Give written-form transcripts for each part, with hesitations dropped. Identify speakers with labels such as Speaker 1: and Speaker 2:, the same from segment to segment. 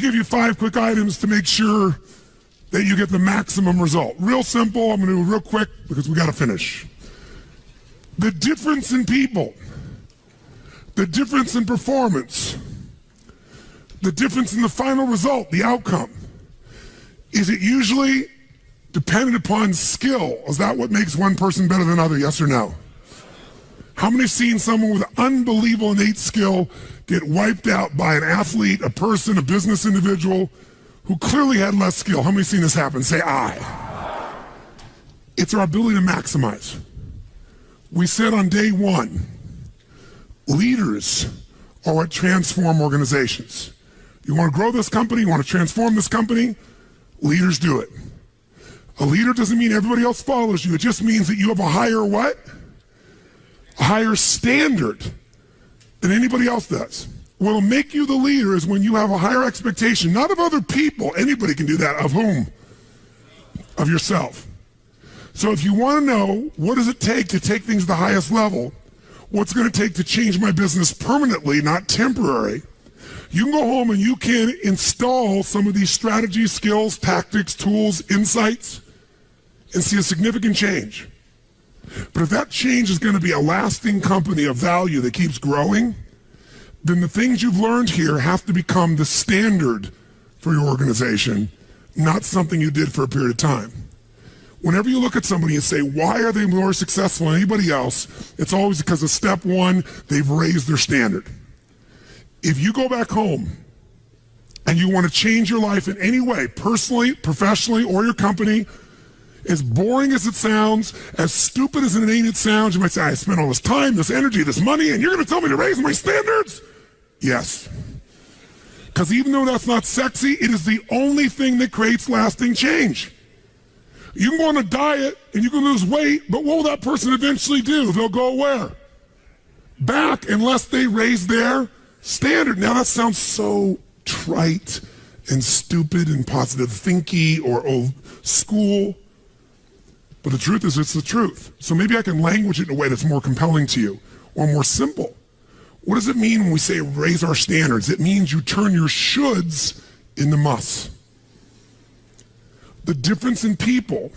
Speaker 1: give you 5 quick items to make sure that you get the maximum result. Real simple. I'm going to do it real quick because we got to finish. The difference in people, the difference in performance, the difference in the final result, the outcome, is it usually dependent upon skill? Is that what makes one person better than another, yes or no? How many have seen someone with unbelievable innate skill get wiped out by an athlete, a person, a business individual who clearly had less skill? How many have seen this happen? Say aye. It's our ability to maximize. We said on day 1, leaders are what transform organizations. You want to grow this company, you want to transform this company, leaders do it. A leader doesn't mean everybody else follows you. It just means that you have a higher what? A higher standard than anybody else does. What will make you the leader is when you have a higher expectation, not of other people. Anybody can do that. Of whom? Of yourself. So if you want to know what does it take to take things to the highest level, what's going to take to change my business permanently, not temporary, you can go home and you can install some of these strategies, skills, tactics, tools, insights, and see a significant change. But if that change is going to be a lasting company of value that keeps growing, then the things you've learned here have to become the standard for your organization, not something you did for a period of time. Whenever you look at somebody and say, why are they more successful than anybody else? It's always because of step 1, they've raised their standard. If you go back home and you want to change your life in any way, personally, professionally, or your company, as boring as it sounds, as stupid as it ain't sounds, you might say, I spent all this time, this energy, this money, and you're going to tell me to raise my standards? Yes. Because even though that's not sexy, it is the only thing that creates lasting change. You can go on a diet and you can lose weight, but what will that person eventually do? They'll go where? Back, unless they raise their standard. Now that sounds so trite and stupid and positive thinky or old school, but the truth is it's the truth. So maybe I can language it in a way that's more compelling to you or more simple. What does it mean when we say raise our standards? It means you turn your shoulds into musts. The difference in people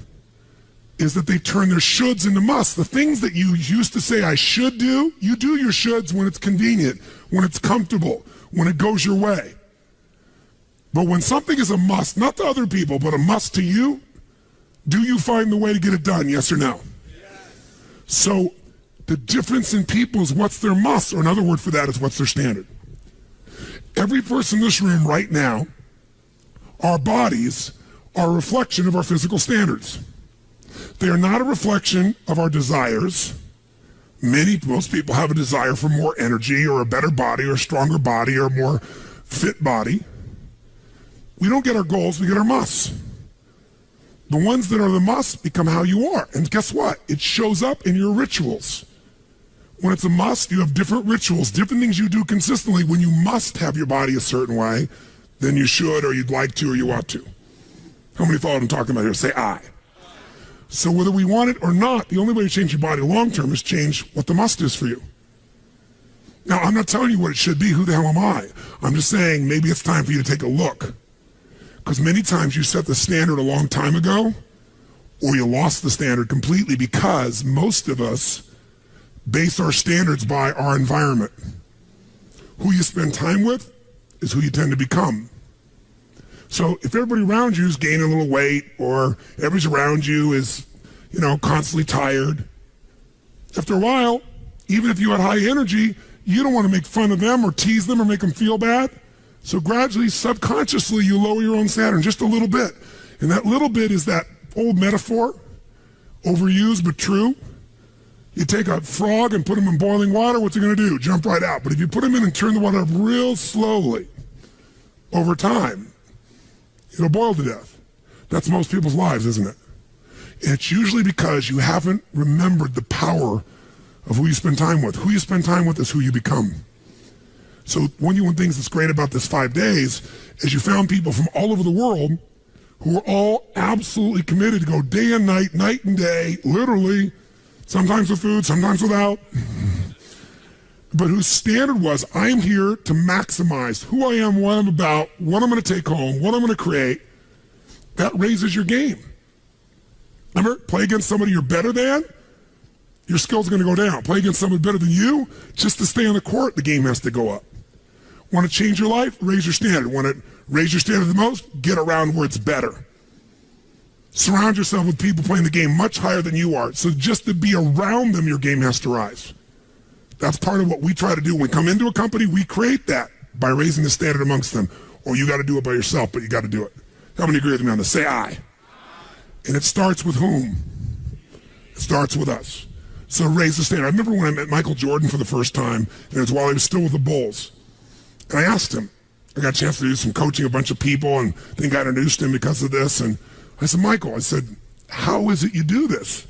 Speaker 1: is that they turn their shoulds into musts. The things that you used to say I should do, you do your shoulds when it's convenient, when it's comfortable, when it goes your way. But when something is a must, not to other people, but a must to you, do you find the way to get it done, yes or no? Yes. So the difference in people is what's their must, or another word for that is what's their standard. Every person in this room right now, our bodies are a reflection of our physical standards. They are not a reflection of our desires. Most people have a desire for more energy or a better body or a stronger body or a more fit body. We don't get our goals, we get our musts. The ones that are the musts become how you are. And guess what? It shows up in your rituals. When it's a must, you have different rituals, different things you do consistently when you must have your body a certain way than you should or you'd like to or you ought to. How many follow what I'm talking about here? Say aye. So whether we want it or not, the only way to change your body long term is change what the must is for you. Now, I'm not telling you what it should be. Who the hell am I? I'm just saying maybe it's time for you to take a look. Because many times you set the standard a long time ago, or you lost the standard completely because most of us base our standards by our environment. Who you spend time with is who you tend to become. So if everybody around you is gaining a little weight, or everybody around you is, constantly tired, after a while, even if you had high energy, you don't want to make fun of them or tease them or make them feel bad. So gradually, subconsciously, you lower your own standard just a little bit. And that little bit is that old metaphor, overused but true. You take a frog and put him in boiling water, what's he going to do? Jump right out. But if you put him in and turn the water up real slowly, over time, it'll boil to death. That's most people's lives, isn't it? And it's usually because you haven't remembered the power of who you spend time with. Who you spend time with is who you become. So one of the things that's great about this 5 days is you found people from all over the world who are all absolutely committed to go day and night and day, literally, sometimes with food, sometimes without, but whose standard was, I am here to maximize who I am, what I'm about, what I'm going to take home, what I'm going to create. That raises your game. Remember, play against somebody you're better than, your skills are going to go down. Play against somebody better than you, just to stay on the court, the game has to go up. Want to change your life? Raise your standard. Want to raise your standard the most? Get around where it's better. Surround yourself with people playing the game much higher than you are. So just to be around them, your game has to rise. That's part of what we try to do. When we come into a company, we create that by raising the standard amongst them. Or you got to do it by yourself, but you got to do it. How many agree with me on this? Say aye. And it starts with whom? It starts with us. So raise the standard. I remember when I met Michael Jordan for the first time, and it was while he was still with the Bulls. And I asked him, I got a chance to do some coaching a bunch of people, and I think I introduced him because of this. And I said, Michael, I said, how is it you do this?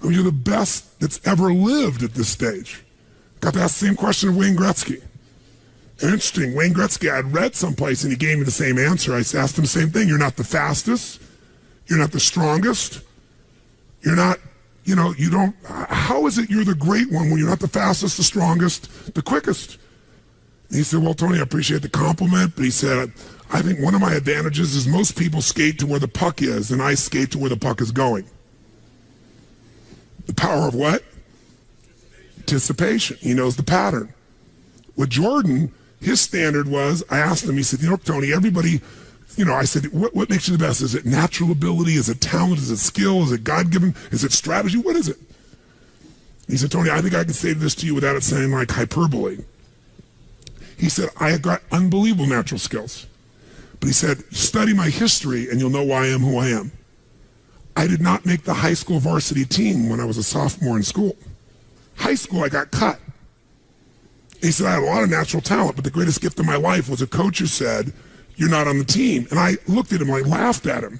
Speaker 1: I mean, you're the best that's ever lived at this stage. Got to ask the same question of Wayne Gretzky. And interesting, Wayne Gretzky, I'd read someplace and he gave me the same answer. I asked him the same thing. You're not the fastest. You're not the strongest. You're not, you don't, how is it you're the great one when you're not the fastest, the strongest, the quickest? And he said, well, Tony, I appreciate the compliment, but he said, I think one of my advantages is most people skate to where the puck is, and I skate to where the puck is going. The power of what? Anticipation. He knows the pattern. With Jordan, his standard was, I asked him, he said, Tony, everybody, I said, what makes you the best? Is it natural ability? Is it talent? Is it skill? Is it God-given? Is it strategy? What is it? He said, Tony, I think I can say this to you without it sounding like hyperbole. He said, I have got unbelievable natural skills. But he said, study my history and you'll know why I am who I am. I did not make the high school varsity team when I was a sophomore in school. High school, I got cut. He said, I had a lot of natural talent, but the greatest gift of my life was a coach who said, you're not on the team. And I looked at him, I laughed at him.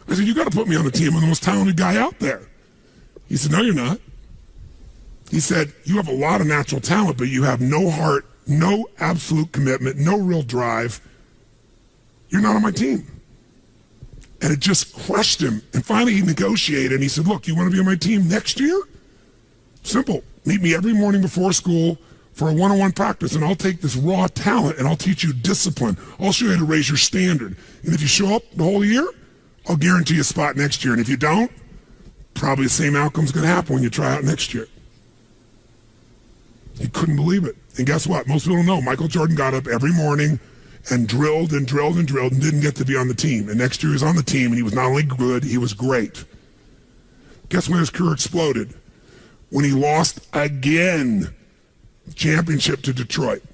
Speaker 1: I said, you got to put me on the team. I'm the most talented guy out there. He said, no, you're not. He said, you have a lot of natural talent, but you have no heart, no absolute commitment, no real drive. You're not on my team. And it just crushed him. And finally he negotiated and he said, look, you want to be on my team next year? Simple. Meet me every morning before school for a one-on-one practice, and I'll take this raw talent and I'll teach you discipline. I'll show you how to raise your standard. And if you show up the whole year, I'll guarantee you a spot next year. And if you don't, probably the same outcome's going to happen when you try out next year. He couldn't believe it. And guess what? Most people don't know. Michael Jordan got up every morning and drilled and drilled and drilled and didn't get to be on the team. And next year he was on the team, and he was not only good, he was great. Guess when his career exploded? When he lost again the championship to Detroit.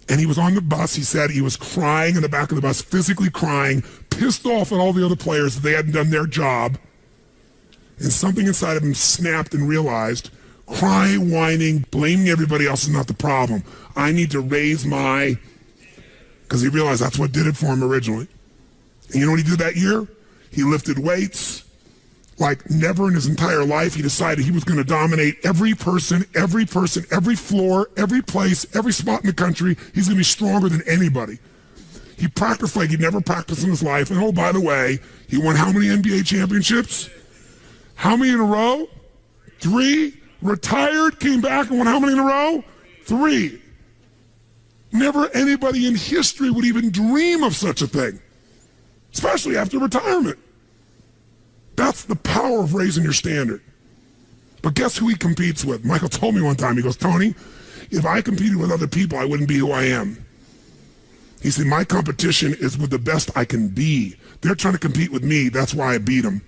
Speaker 1: And he was on the bus. He said he was crying in the back of the bus, physically crying, pissed off at all the other players that they hadn't done their job. And something inside of him snapped and realized, crying, whining, blaming everybody else is not the problem. I need to raise my... Because he realized that's what did it for him originally. And you know what he did that year? He lifted weights like never in his entire life. He decided he was going to dominate every person, every floor, every place, every spot in the country. He's going to be stronger than anybody. He practiced like he'd never practiced in his life. And oh, by the way, he won how many NBA championships? How many in a row? 3. Retired, came back and won how many in a row? 3. Never anybody in history would even dream of such a thing, especially after retirement. That's the power of raising your standard. But guess who he competes with? Michael told me one time, he goes, Tony, if I competed with other people, I wouldn't be who I am. He said, my competition is with the best I can be. They're trying to compete with me. That's why I beat them.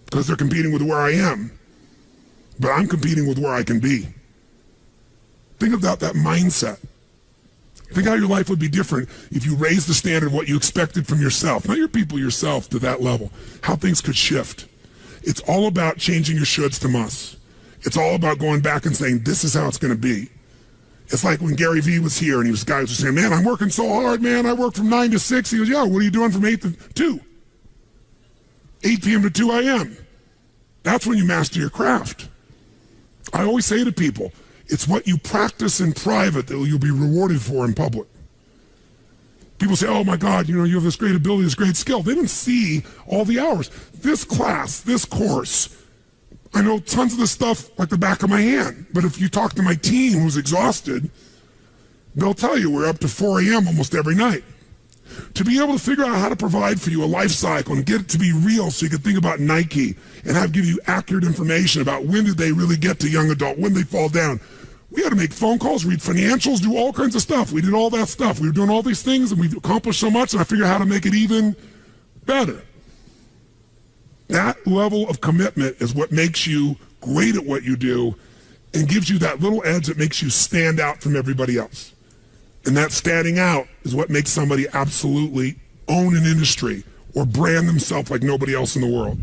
Speaker 1: Because they're competing with where I am. But I'm competing with where I can be. Think about that mindset. Think how your life would be different if you raised the standard of what you expected from yourself, not your people, yourself, to that level. How things could shift. It's all about changing your shoulds to musts. It's all about going back and saying, this is how it's going to be. It's like when Gary Vee was here and guys were saying, man, I'm working so hard, man. I work from 9 to 6. He goes, yeah, what are you doing from 8 to 2? 8 p.m. to 2 a.m. That's when you master your craft. I always say to people, it's what you practice in private that you'll be rewarded for in public. People say, oh my God, you have this great ability, this great skill. They didn't see all the hours. This class, this course, I know tons of this stuff like the back of my hand, but if you talk to my team who's exhausted, they'll tell you we're up to 4 a.m. almost every night. To be able to figure out how to provide for you a life cycle and get it to be real so you can think about Nike and give you accurate information about when did they really get to young adult, when they fall down. We had to make phone calls, read financials, do all kinds of stuff. We did all that stuff. We were doing all these things and we've accomplished so much, and I figured out how to make it even better. That level of commitment is what makes you great at what you do and gives you that little edge that makes you stand out from everybody else. And that standing out is what makes somebody absolutely own an industry or brand themselves like nobody else in the world.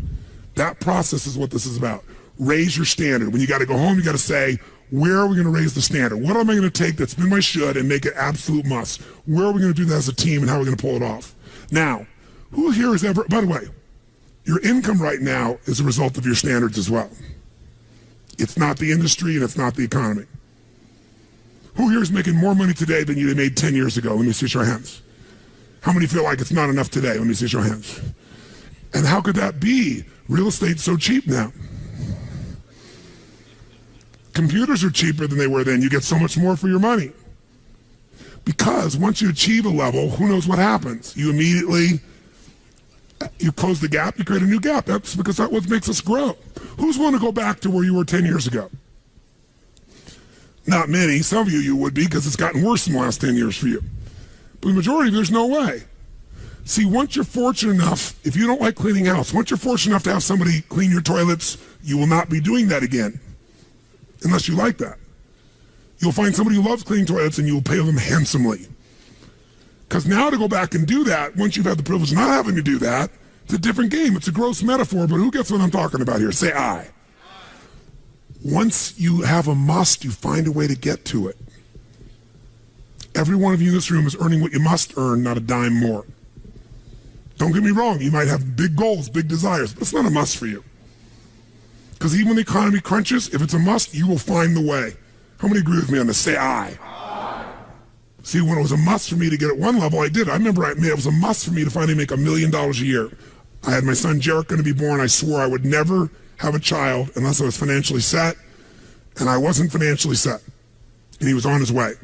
Speaker 1: That process is what this is about. Raise your standard. When you got to go home, you got to say, where are we going to raise the standard? What am I going to take that's been my should and make it absolute must? Where are we going to do that as a team and how are we going to pull it off? Now, who here has ever, by the way, your income right now is a result of your standards as well. It's not the industry and it's not the economy. Who here is making more money today than you made 10 years ago? Let me see your hands. How many feel like it's not enough today? Let me see your hands. And how could that be? Real estate's so cheap now. Computers are cheaper than they were then. You get so much more for your money. Because once you achieve a level, who knows what happens? You immediately, you close the gap, you create a new gap. That's because that's what makes us grow. Who's want to go back to where you were 10 years ago? Not many. Some of you would be because it's gotten worse in the last 10 years for you. But the majority, there's no way. See, once you're fortunate enough, if you don't like cleaning house, once you're fortunate enough to have somebody clean your toilets, you will not be doing that again. Unless you like that. You'll find somebody who loves cleaning toilets and you'll pay them handsomely. Because now to go back and do that, once you've had the privilege of not having to do that, it's a different game. It's a gross metaphor, but who gets what I'm talking about here? Say I. Once you have a must, you find a way to get to it. Every one of you in this room is earning what you must earn, not a dime more. Don't get me wrong, you might have big goals, big desires, but it's not a must for you. Because even when the economy crunches, if it's a must, you will find the way. How many agree with me on this? Say I. See, when it was a must for me to get at one level, I did. I remember it was a must for me to finally make $1 million a year. I had my son Jarek going to be born. I swore I would never have a child unless I was financially set, and I wasn't financially set, and he was on his way.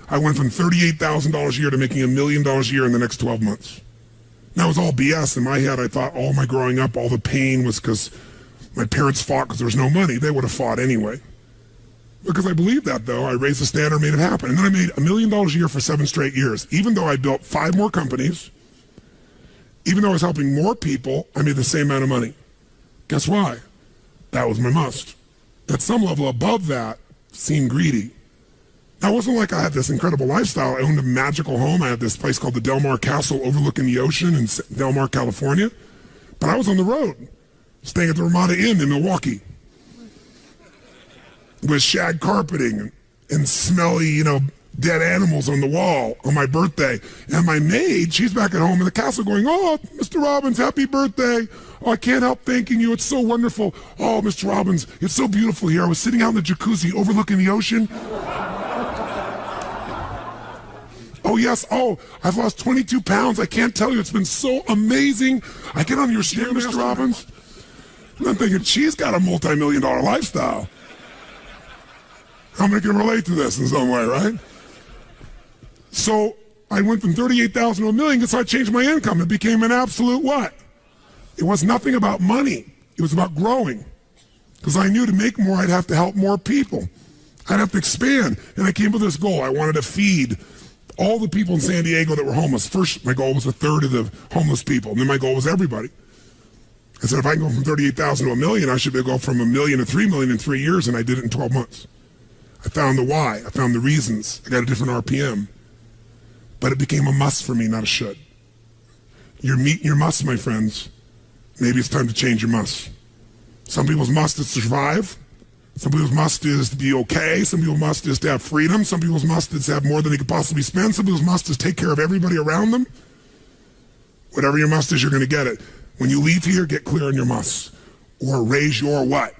Speaker 1: I went from $38,000 a year to making $1 million a year in the next 12 months. That was all BS. In my head, I thought all my growing up, all the pain was because my parents fought because there was no money. They would have fought anyway. Because I believed that, though, I raised the standard, made it happen. And then I made $1 million a year for 7 straight years. Even though I built 5 more companies, even though I was helping more people, I made the same amount of money. Guess why? That was my must. At some level above that, seemed greedy. Now, it wasn't like I had this incredible lifestyle. I owned a magical home. I had this place called the Del Mar Castle overlooking the ocean in Del Mar, California. But I was on the road, staying at the Ramada Inn in Milwaukee with shag carpeting and smelly, dead animals on the wall on my birthday. And my maid, she's back at home in the castle going, "Oh, Mr. Robbins, happy birthday. Oh, I can't help thanking you. It's so wonderful. Oh, Mr. Robbins, it's so beautiful here. I was sitting out in the jacuzzi overlooking the ocean. Oh, yes. Oh, I've lost 22 pounds. I can't tell you. It's been so amazing. I get on your stair, Mr. Robbins." And I'm thinking, she's got a multi-million-dollar lifestyle. How many can relate to this in some way, right? So I went from 38,000 to $1 million, so I changed my income. It became an absolute what? It was nothing about money. It was about growing. Because I knew to make more, I'd have to help more people. I'd have to expand. And I came with this goal. I wanted to feed all the people in San Diego that were homeless. First, my goal was 1/3 of the homeless people. And then my goal was everybody. I said, if I can go from 38,000 to $1 million, I should be able to go from $1 million to $3 million in 3 years, and I did it in 12 months. I found the why. I found the reasons. I got a different RPM. But it became a must for me, not a should. You're meeting your must, my friends. Maybe it's time to change your must. Some people's must is to survive. Some people's must is to be okay. Some people's must is to have freedom. Some people's must is to have more than they could possibly spend. Some people's must is take care of everybody around them. Whatever your must is, you're going to get it. When you leave here, get clear on your must. Or raise your what?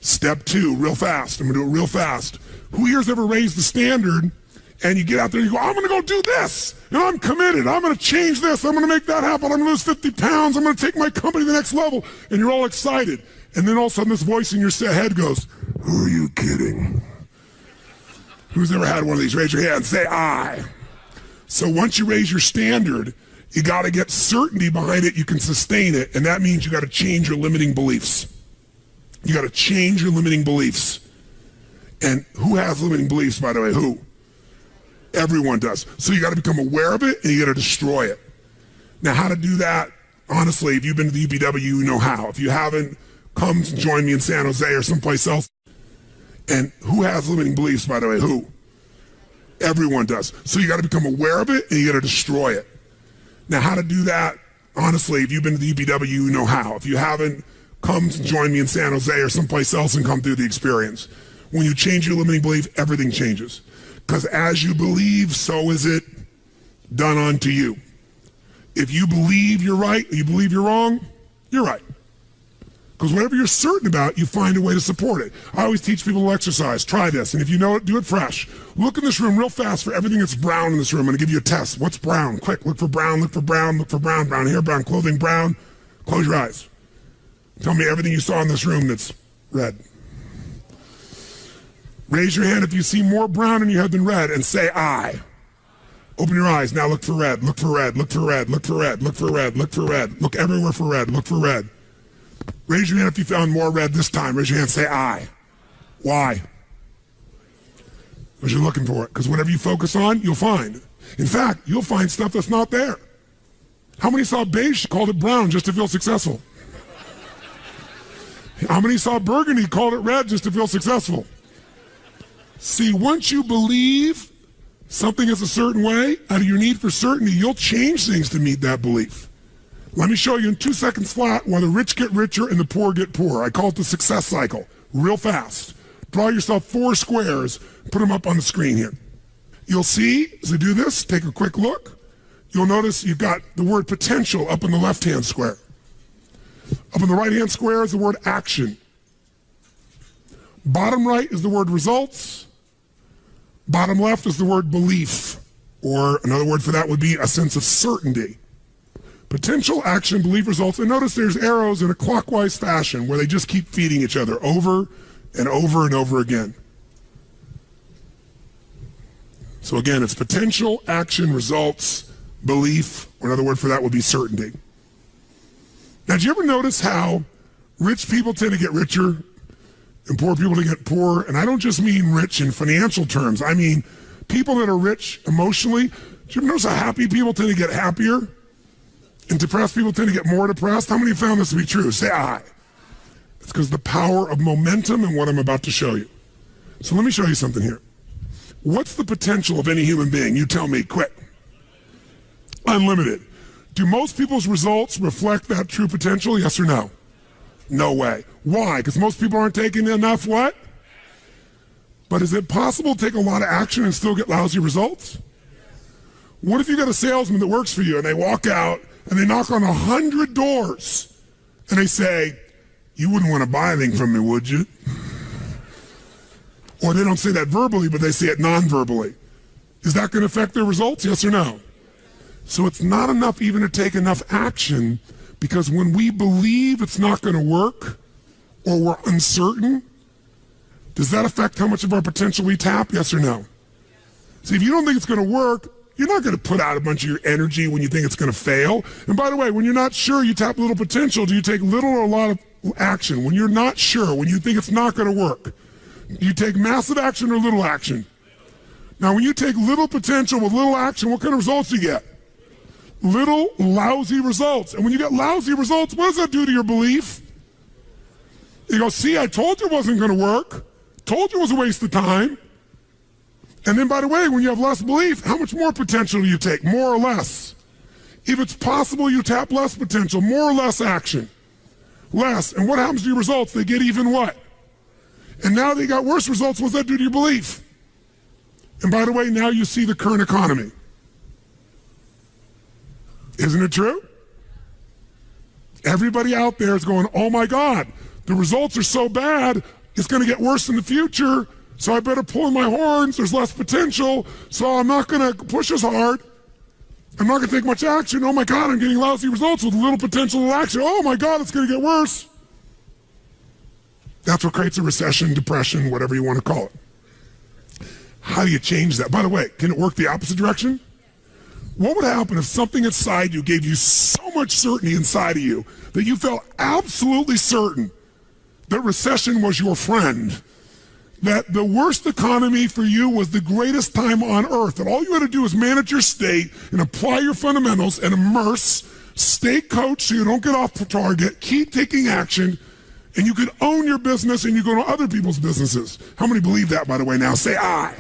Speaker 1: Step 2, real fast. I'm going to do it real fast. Who here's ever raised the standard and you get out there and you go, I'm going to go do this, and I'm committed. I'm going to change this. I'm going to make that happen. I'm going to lose 50 pounds. I'm going to take my company to the next level. And you're all excited. And then all of a sudden this voice in your head goes, who are you kidding? Who's ever had one of these? Raise your hand. Say, I. So once you raise your standard, you got to get certainty behind it. You can sustain it. And that means you got to change your limiting beliefs. You got to change your limiting beliefs. And who has limiting beliefs, by the way? Who? Everyone does. So you got to become aware of it and you got to destroy it. Now, how to do that? Honestly, if you've been to the UPW, you know how. If you haven't, come join me in San Jose or someplace else. And who has limiting beliefs, by the way? Who? Everyone does. So you got to become aware of it and you got to destroy it. Now, how to do that? Honestly, if you've been to the UPW, you know how. If you haven't, come join me in San Jose or someplace else and come through the experience. When you change your limiting belief, everything changes. Because as you believe, so is it done unto you. If you believe you're right, or you believe you're wrong, you're right. Because whatever you're certain about, you find a way to support it. I always teach people to exercise. Try this. And if you know it, do it fresh. Look in this room real fast for everything that's brown in this room. I'm going to give you a test. What's brown? Quick. Look for brown. Look for brown. Look for brown. Brown hair, brown clothing, brown. Close your eyes. Tell me everything you saw in this room that's red. Raise your hand if you see more brown in your head than red and say, I. Open your eyes. Now look for red. Look for red. Look for red. Look for red. Look for red. Look for red. Look everywhere for red. Look for red. Raise your hand if you found more red this time. Raise your hand. Say, I. Why? Because you're looking for it. Because whatever you focus on, you'll find. In fact, you'll find stuff that's not there. How many saw beige, called it brown just to feel successful? How many saw burgundy, called it red just to feel successful? See, once you believe something is a certain way, out of your need for certainty, you'll change things to meet that belief. Let me show you in 2 seconds flat why the rich get richer and the poor get poorer. I call it the success cycle. Real fast. Draw yourself 4 squares, put them up on the screen here. You'll see, as I do this, take a quick look. You'll notice you've got the word potential up in the left-hand square. Up in the right-hand square is the word action. Bottom right is the word results. Bottom left is the word belief, or another word for that would be a sense of certainty. Potential, action, belief, results. And notice there's arrows in a clockwise fashion where they just keep feeding each other over and over and over again. So again, it's potential, action, results, belief, or another word for that would be certainty. Now, did you ever notice how rich people tend to get richer and poor people to get poorer? And I don't just mean rich in financial terms. I mean people that are rich emotionally. Do you ever notice how happy people tend to get happier? And depressed people tend to get more depressed? How many have found this to be true? Say I. It's because the power of momentum and what I'm about to show you. So let me show you something here. What's the potential of any human being? You tell me, quick. Unlimited. Do most people's results reflect that true potential? Yes or no? No way. Why? Because most people aren't taking enough what? But is it possible to take a lot of action and still get lousy results? What if you got a salesman that works for you and they walk out and they knock on 100 doors and they say, you wouldn't want to buy anything from me, would you? Or they don't say that verbally, but they say it non-verbally. Is that going to affect their results? Yes or no? So it's not enough even to take enough action, because when we believe it's not going to work or we're uncertain, does that affect how much of our potential we tap? Yes or no? See, if you don't think it's going to work, you're not going to put out a bunch of your energy when you think it's going to fail. And by the way, when you're not sure, you tap little potential. Do you take little or a lot of action? When you're not sure, when you think it's not going to work, do you take massive action or little action? Now, when you take little potential with little action, what kind of results do you get? Little lousy results. And when you get lousy results, what does that do to your belief? You go, see, I told you it wasn't going to work. Told you it was a waste of time. And then, by the way, when you have less belief, how much more potential do you take? More or less? If it's possible, you tap less potential, more or less action. Less. And what happens to your results? They get even what? And now they got worse results. What does that do to your belief? And by the way, now you see the current economy. Isn't it true? Everybody out there is going, oh my God, the results are so bad, it's going to get worse in the future. so I better pull in my horns. There's less potential, so I'm not going to push as hard. I'm not going to take much action. Oh my God, I'm getting lousy results with little potential action. Oh my God, it's going to get worse. That's what creates a recession, depression, whatever you want to call it. How do you change that? By the way, can it work the opposite direction? What would happen if something inside you gave you so much certainty inside of you that you felt absolutely certain that recession was your friend, that the worst economy for you was the greatest time on earth, that all you had to do was manage your state and apply your fundamentals and immerse, stay coached so you don't get off the target, keep taking action, and you could own your business and you go to other people's businesses. How many believe that, by the way? Now say I.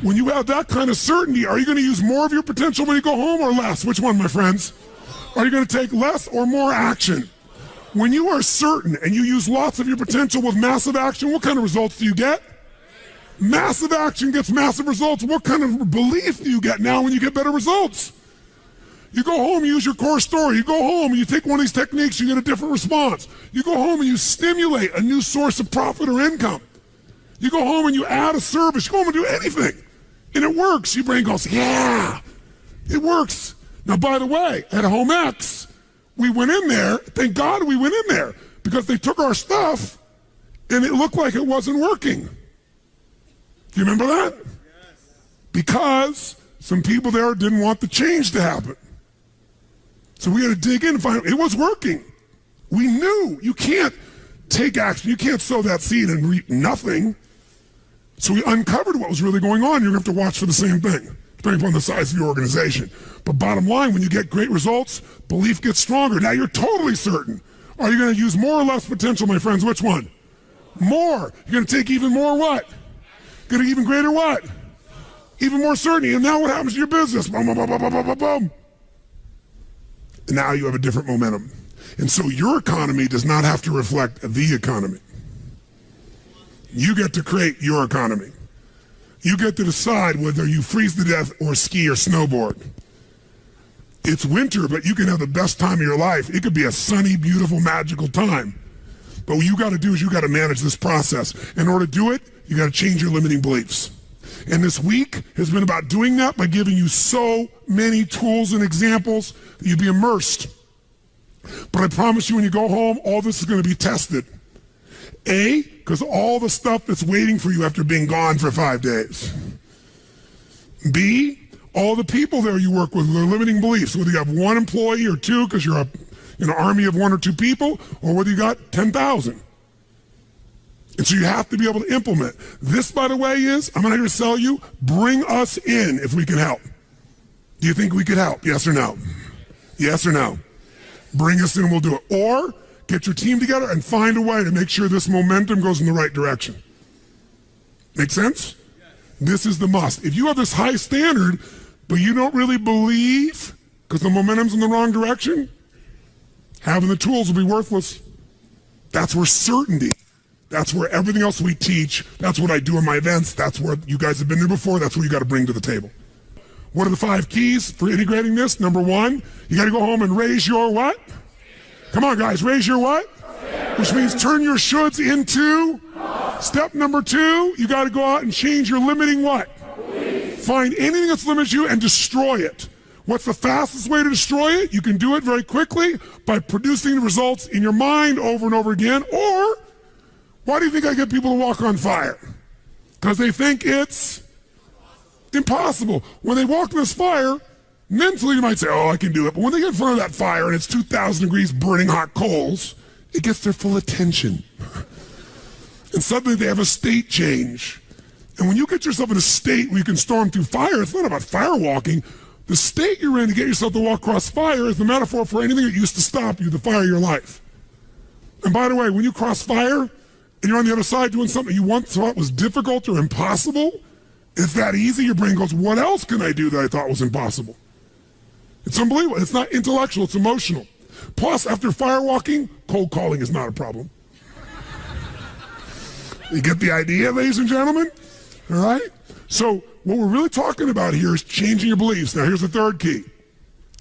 Speaker 1: When you have that kind of certainty, are you going to use more of your potential when you go home or less? Which one, my friends? Are you going to take less or more action? When you are certain and you use lots of your potential with massive action, what kind of results do you get? Massive action gets massive results. What kind of belief do you get now when you get better results? You go home, you use your core story. You go home and you take one of these techniques, you get a different response. You go home and you stimulate a new source of profit or income. You go home and you add a service. You go home and do anything. And it works. Your brain goes, yeah, it works. Now, by the way, at Home X, we went in there. Thank God we went in there because they took our stuff and it looked like it wasn't working. Do you remember that? Yes. Because some people there didn't want the change to happen. So we had to dig in and find out it was working. We knew you can't take action. You can't sow that seed and reap nothing. So we uncovered what was really going on. You're going to have to watch for the same thing, depending upon the size of your organization. But bottom line, when you get great results, belief gets stronger. Now you're totally certain. Are you going to use more or less potential, my friends? Which one? More. You're going to take even more what? Get an even greater what? Even more certainty. And now what happens to your business? Boom, boom, boom, boom, boom, boom, boom. And now you have a different momentum. And so your economy does not have to reflect the economy. You get to create your economy. You get to decide whether you freeze to death or ski or snowboard. It's winter, but you can have the best time of your life. It could be a sunny, beautiful, magical time. But what you got to do is you got to manage this process. In order to do it, you got to change your limiting beliefs. And this week has been about doing that by giving you so many tools and examples that you'd be immersed. But I promise you when you go home, all this is going to be tested. A, because all the stuff that's waiting for you after being gone for 5 days. B, all the people there you work with, their limiting beliefs, whether you have one employee or two because you're an army of 1 or 2 people, or whether you got 10,000. And so you have to be able to implement. This, by the way, is, I'm not here to sell you, bring us in if we can help. Do you think we could help? Yes or no? Yes or no? Bring us in and we'll do it. Or get your team together and find a way to make sure this momentum goes in the right direction. Make sense? This is the must. If you have this high standard, but you don't really believe because the momentum's in the wrong direction, having the tools will be worthless. That's where certainty. That's where everything else we teach, that's what I do in my events, that's where you guys have been there before, that's what you got to bring to the table. What are the 5 keys for integrating this? Number 1, you got to go home and raise your what? Come on, guys, raise your what? Which means turn your shoulds into. Step number 2, you got to go out and change your limiting what? Find anything that's limited you and destroy it. What's the fastest way to destroy it? You can do it very quickly by producing the results in your mind over and over again. Or, why do you think I get people to walk on fire? Because they think it's impossible. When they walk in this fire, mentally you might say, oh, I can do it. But when they get in front of that fire and it's 2,000 degrees burning hot coals, it gets their full attention. And suddenly they have a state change. And when you get yourself in a state where you can storm through fire, it's not about fire walking. The state you're in to get yourself to walk across fire is the metaphor for anything that used to stop you, the fire of your life. And by the way, when you cross fire and you're on the other side doing something you once thought was difficult or impossible, it's that easy, your brain goes, what else can I do that I thought was impossible? It's unbelievable. It's not intellectual, it's emotional. Plus, after firewalking, cold calling is not a problem. You get the idea, ladies and gentlemen? All right? So what we're really talking about here is changing your beliefs. Now, here's the third key.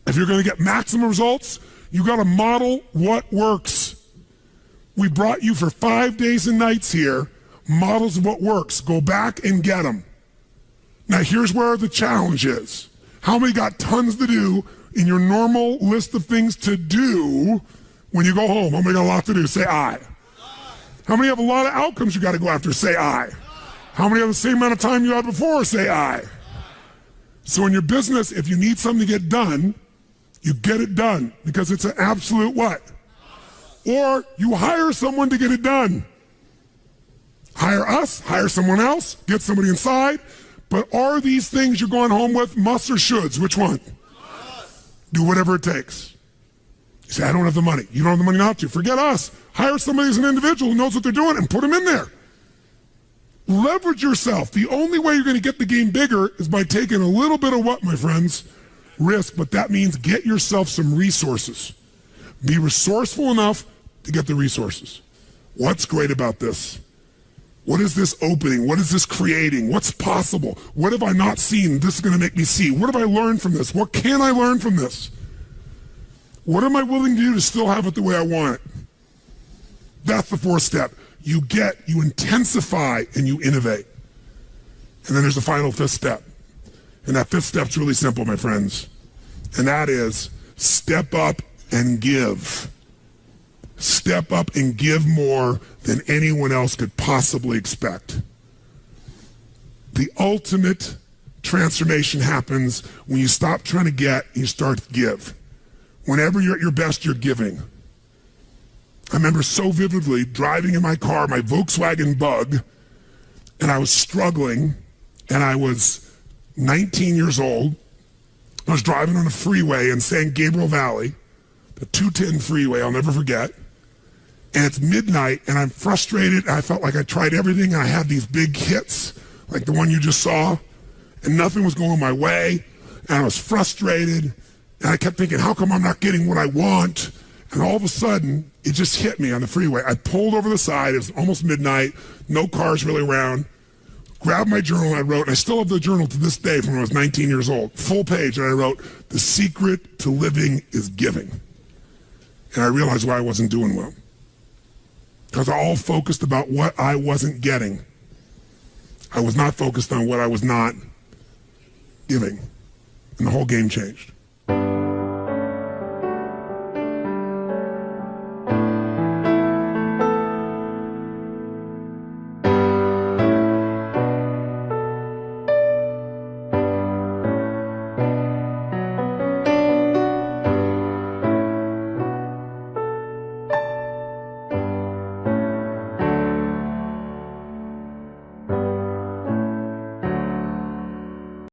Speaker 1: If you're going to get maximum results, you got to model what works. We brought you for 5 days and nights here models of what works. Go back and get them. Now here's where the challenge is. How many got tons to do in your normal list of things to do when you go home? How many got a lot to do? Say aye. How many have a lot of outcomes you got to go after? Say aye. How many have the same amount of time you had before? Say aye. So in your business, if you need something to get done, you get it done because it's an absolute what? Or you hire someone to get it done. Hire us, hire someone else, get somebody inside. But are these things you're going home with musts or shoulds? Which one? Do whatever it takes. You say, I don't have the money. You don't have the money not to. Forget us. Hire somebody as an individual who knows what they're doing and put them in there. Leverage yourself. The only way you're going to get the game bigger is by taking a little bit of what, my friends? Risk, but that means get yourself some resources. Be resourceful enough to get the resources. What's great about this? What is this opening? What is this creating? What's possible? What have I not seen? This is going to make me see. What have I learned from this? What can I learn from this? What am I willing to do to still have it the way I want it? That's the fourth step. You intensify, and you innovate. And then there's the final fifth step. And that fifth step's really simple, my friends. And that is step up and give. Step up and give more than anyone else could possibly expect. The ultimate transformation happens when you stop trying to get and you start to give. Whenever you're at your best, you're giving. I remember so vividly driving in my car, my Volkswagen Bug, and I was struggling, and I was 19 years old. I was driving on a freeway in San Gabriel Valley, the 210 freeway, I'll never forget. And it's midnight, and I'm frustrated. I felt like I tried everything. I had these big hits, like the one you just saw, and nothing was going my way. And I was frustrated, and I kept thinking, how come I'm not getting what I want? And all of a sudden, it just hit me on the freeway. I pulled over the side. It was almost midnight. No cars really around. Grabbed my journal, and I wrote, and I still have the journal to this day from when I was 19 years old. Full page, and I wrote, the secret to living is giving. And I realized why I wasn't doing well. Because I all focused about what I wasn't getting. I was not focused on what I was not giving. And the whole game changed.